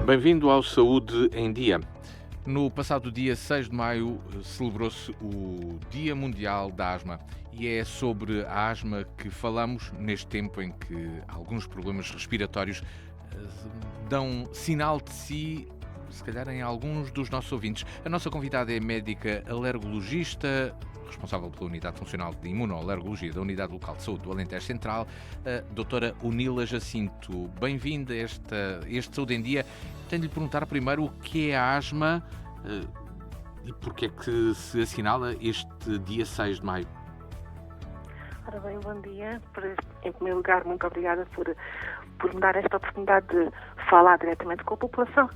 Bem-vindo ao Saúde em Dia. No passado dia 6 de maio celebrou-se o Dia Mundial da Asma e é sobre a asma que falamos neste tempo em que alguns problemas respiratórios dão sinal de si, se calhar em alguns dos nossos ouvintes. A nossa convidada é médica alergologista, responsável pela Unidade Funcional de Imunoalergologia da Unidade Local de Saúde do Alentejo Central, a doutora Unila Jacinto. Bem-vinda a este Saúde em Dia. Tenho de lhe perguntar primeiro o que é a asma e porque é que se assinala este dia 6 de maio. Ora bem, bom dia. Em primeiro lugar, muito obrigada por me dar esta oportunidade de falar diretamente com a população.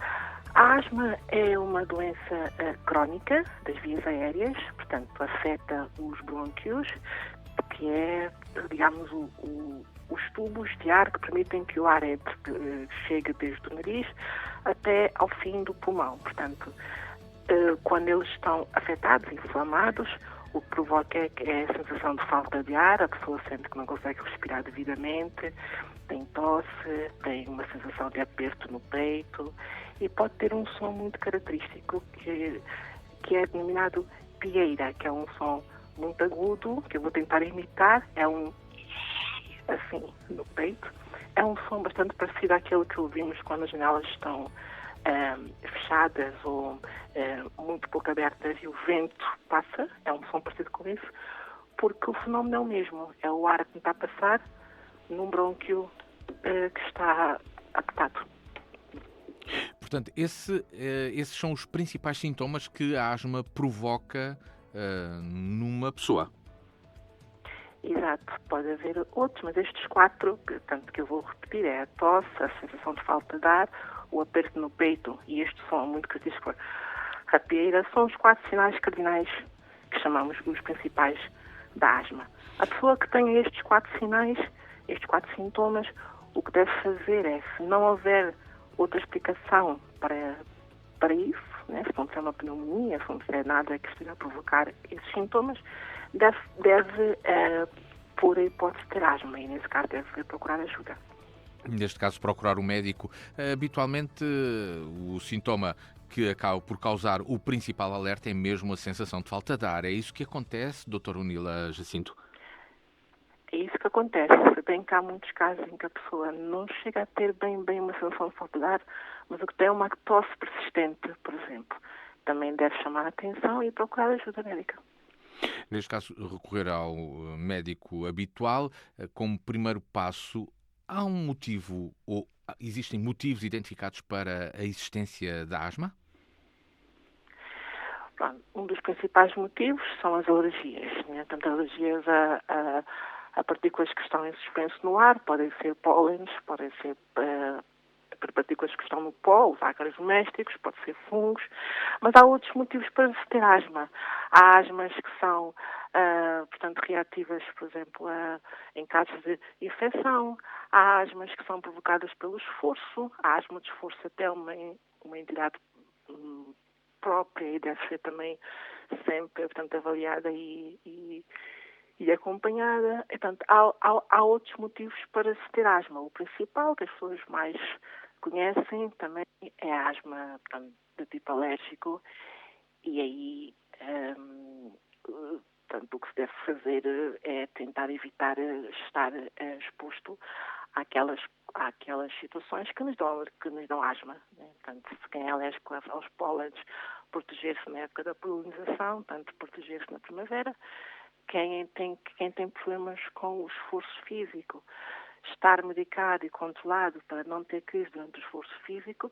A asma é uma doença crónica das vias aéreas, portanto, afeta os brônquios, que é, digamos, os tubos de ar que permitem que o ar chegue desde o nariz até ao fim do pulmão. Portanto, quando eles estão afetados, inflamados, o que provoca é a sensação de falta de ar, a pessoa sente que não consegue respirar devidamente, tem tosse, tem uma sensação de aperto no peito e pode ter um som muito característico que é denominado pieira, que é um som muito agudo, que eu vou tentar imitar, é um assim no peito. É um som bastante parecido àquele que ouvimos quando as janelas estão fechadas ou muito pouco abertas e o vento passa. É um som parecido com isso, porque o fenómeno é o mesmo. É o ar que está a passar num brônquio que está apertado. Portanto, esses são os principais sintomas que a asma provoca numa pessoa. Exato, pode haver outros, mas estes 4, tanto que eu vou repetir, é a tosse, a sensação de falta de ar, o aperto no peito e este som muito característico, a pieira, são os 4 sinais cardinais que chamamos os principais da asma. A pessoa que tenha estes 4 sinais, estes 4 sintomas, o que deve fazer é, se não houver outra explicação para isso, né, se não tiver uma pneumonia, se não tiver nada que esteja a provocar esses sintomas, deve por a hipótese de ter asma e, nesse caso, deve procurar ajuda. Neste caso, procurar o médico. Habitualmente, o sintoma que acaba por causar o principal alerta é mesmo a sensação de falta de ar. É isso que acontece, Dr. Unila Jacinto? É isso que acontece. Se bem que há muitos casos em que a pessoa não chega a ter bem uma sensação de falta de ar, mas o que tem é uma tosse persistente, por exemplo. Também deve chamar a atenção e procurar ajuda médica. Neste caso, recorrer ao médico habitual como primeiro passo. Há um motivo ou existem motivos identificados para a existência da asma? Um dos principais motivos são as alergias, né? Tanto alergias a partículas que estão em suspenso no ar, podem ser pólenes, podem ser partículas que estão no pó, os ácaros domésticos, pode ser fungos, mas há outros motivos para se ter asma. Há asmas que são, portanto, reativas, por exemplo, em casos de infecção. Há asmas que são provocadas pelo esforço. A asma de esforço até uma entidade própria e deve ser também sempre, portanto, avaliada e acompanhada. Portanto, há outros motivos para se ter asma. O principal, que as pessoas mais conhecem, também é a asma, portanto, de tipo alérgico, e aí portanto, o que se deve fazer é tentar evitar estar exposto àquelas situações que nos dão asma, né? Portanto, se quem é alérgico aos pólenes, proteger-se na época da polinização, tanto proteger-se na primavera. Quem tem problemas com o esforço físico, estar medicado e controlado para não ter crise durante o esforço físico.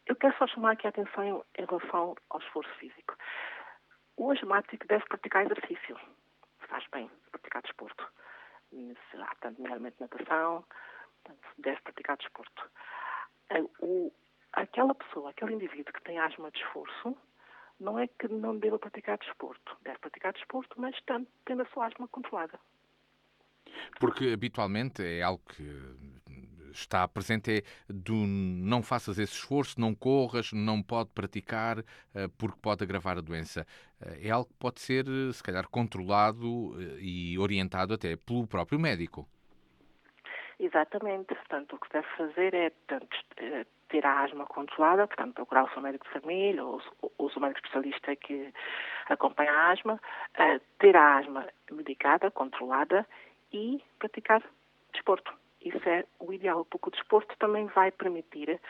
Eu quero só chamar aqui a atenção em relação ao esforço físico. O asmático deve praticar exercício. Faz bem praticar desporto. Portanto, meramente natação, portanto, deve praticar desporto. Aquela pessoa, aquele indivíduo que tem asma de esforço, não é que não deva praticar desporto. Deve praticar desporto, mas tendo a sua asma controlada. Porque habitualmente é algo que está presente, é do não faças esse esforço, não corras, não pode praticar, porque pode agravar a doença. É algo que pode ser, se calhar, controlado e orientado até pelo próprio médico. Exatamente. Portanto, o que se deve fazer é, portanto, ter a asma controlada, portanto, procurar o seu médico de família ou o seu médico especialista que acompanha a asma, ter a asma medicada, controlada e praticar desporto. Isso é o ideal, porque o desporto também vai permitir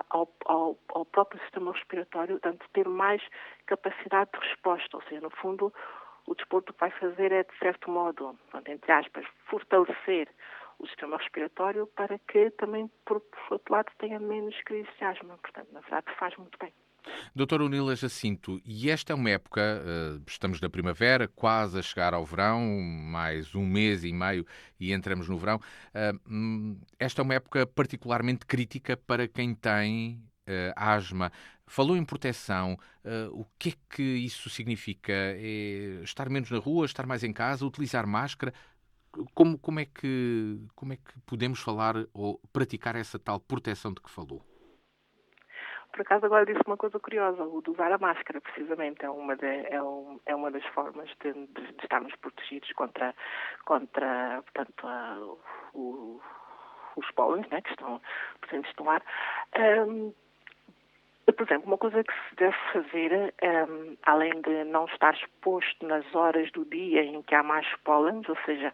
ao próprio sistema respiratório, portanto, ter mais capacidade de resposta, ou seja, no fundo, o desporto que vai fazer é, de certo modo, entre aspas, fortalecer o sistema respiratório para que também, por outro lado, tenha menos crise de asma. Portanto, na verdade, faz muito bem. Doutora Unila Jacinto, e esta é uma época, estamos na primavera, quase a chegar ao verão, mais um mês e meio e entramos no verão. Esta é uma época particularmente crítica para quem tem asma. Falou em proteção, o que é que isso significa? É estar menos na rua, estar mais em casa, utilizar máscara? Como é que podemos falar ou praticar essa tal proteção de que falou? Por acaso agora disse uma coisa curiosa, o de usar a máscara, precisamente, é uma das formas de estarmos protegidos contra portanto, os pólenes, né, que estão presentes no ar. Por exemplo, uma coisa que se deve fazer, além de não estar exposto nas horas do dia em que há mais pólenes, ou seja,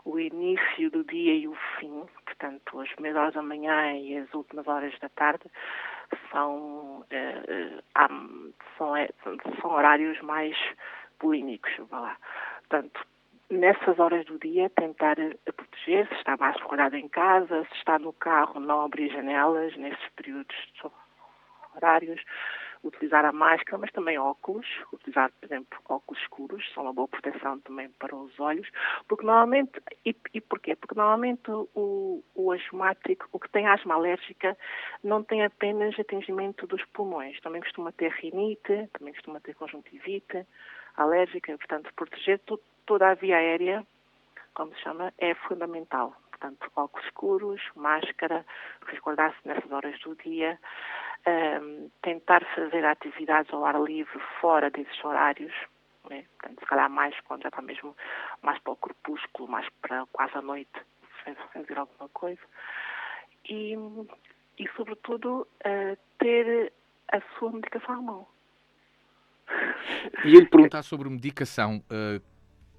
o início do dia e o fim, portanto, as primeiras horas da manhã e as últimas horas da tarde, são horários mais polínicos, vá lá. Portanto, nessas horas do dia, tentar proteger, se está mais recordado em casa, se está no carro, não abrir janelas nesses períodos horários, utilizar a máscara, mas também óculos, utilizar, por exemplo, óculos escuros, são uma boa proteção também para os olhos, porque normalmente, e porquê? Porque normalmente o asmático, o que tem asma alérgica, não tem apenas atingimento dos pulmões, também costuma ter rinite, também costuma ter conjuntivite alérgica, e, portanto, proteger toda a via aérea, como se chama, é fundamental. Portanto, óculos escuros, máscara, resguardar-se nessas horas do dia, tentar fazer atividades ao ar livre fora desses horários, né? Portanto, se calhar mais quando já está mesmo mais para o crepúsculo, mais para quase à noite, fazer alguma coisa. E sobretudo, ter a sua medicação à mão. E ele perguntar sobre medicação,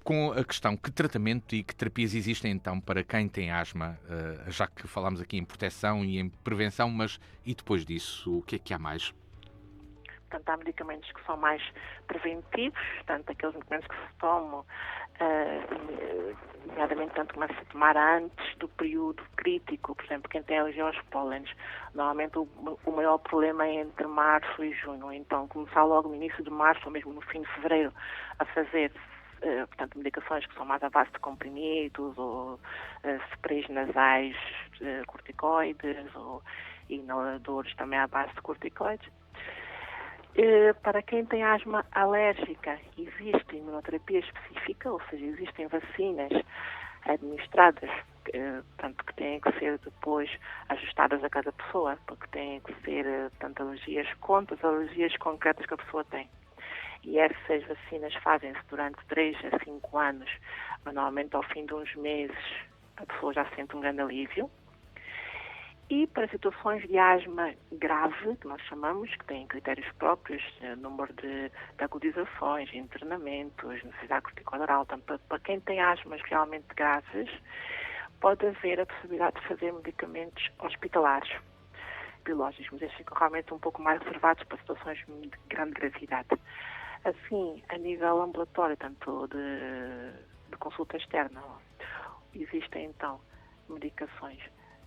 com a questão que tratamento e que terapias existem então para quem tem asma, já que falámos aqui em proteção e em prevenção, mas e depois disso, o que é que há mais? Portanto, há medicamentos que são mais preventivos, portanto, aqueles medicamentos que se tomam, nomeadamente, tanto começa a tomar antes do período crítico, por exemplo, quem tem alergia aos pólenes. Normalmente o maior problema é entre março e junho, então começar logo no início de março ou mesmo no fim de fevereiro a fazer portanto, medicações que são mais à base de comprimidos ou sprays nasais corticoides ou inaladores também à base de corticoides. Para quem tem asma alérgica, existe imunoterapia específica, ou seja, existem vacinas administradas, portanto, que têm que ser depois ajustadas a cada pessoa, porque têm que ser, portanto, alergias contra as alergias concretas que a pessoa tem. E essas vacinas fazem-se durante 3 a 5 anos, mas normalmente ao fim de uns meses a pessoa já sente um grande alívio. E para situações de asma grave, que nós chamamos, que têm critérios próprios, número de agudizações, internamentos, necessidade corticoide oral, portanto, para quem tem asmas realmente graves, pode haver a possibilidade de fazer medicamentos hospitalares, biológicos, mas estes ficam realmente um pouco mais reservados para situações de grande gravidade. Assim, a nível ambulatório, tanto de consulta externa, existem então medicações,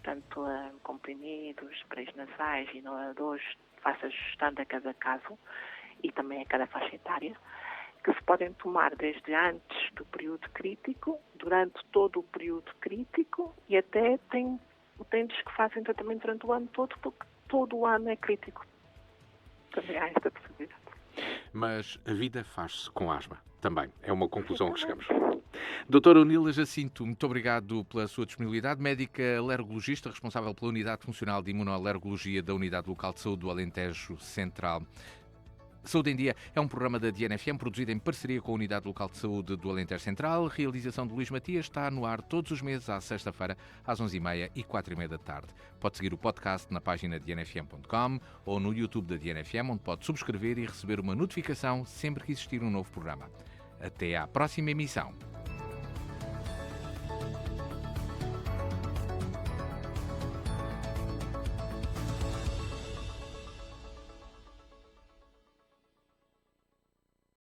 tanto comprimidos, sprays nasais, inaladores, vai-se ajustando a cada caso e também a cada faixa etária, que se podem tomar desde antes do período crítico, durante todo o período crítico e até tem utentes que fazem tratamento durante o ano todo, porque todo o ano é crítico. Também há esta possibilidade. Mas a vida faz-se com asma, também. É uma conclusão a que chegamos. Doutora Unila Jacinto, muito obrigado pela sua disponibilidade. Médica alergologista, responsável pela Unidade Funcional de Imunoalergologia da Unidade Local de Saúde do Alentejo Central. Saúde em Dia é um programa da DNFM produzido em parceria com a Unidade Local de Saúde do Alentejo Central. Realização de Luís Matias, está no ar todos os meses à sexta-feira às 11h30 e 4h30 da tarde. Pode seguir o podcast na página dnfm.com ou no YouTube da DNFM, onde pode subscrever e receber uma notificação sempre que existir um novo programa. Até à próxima emissão.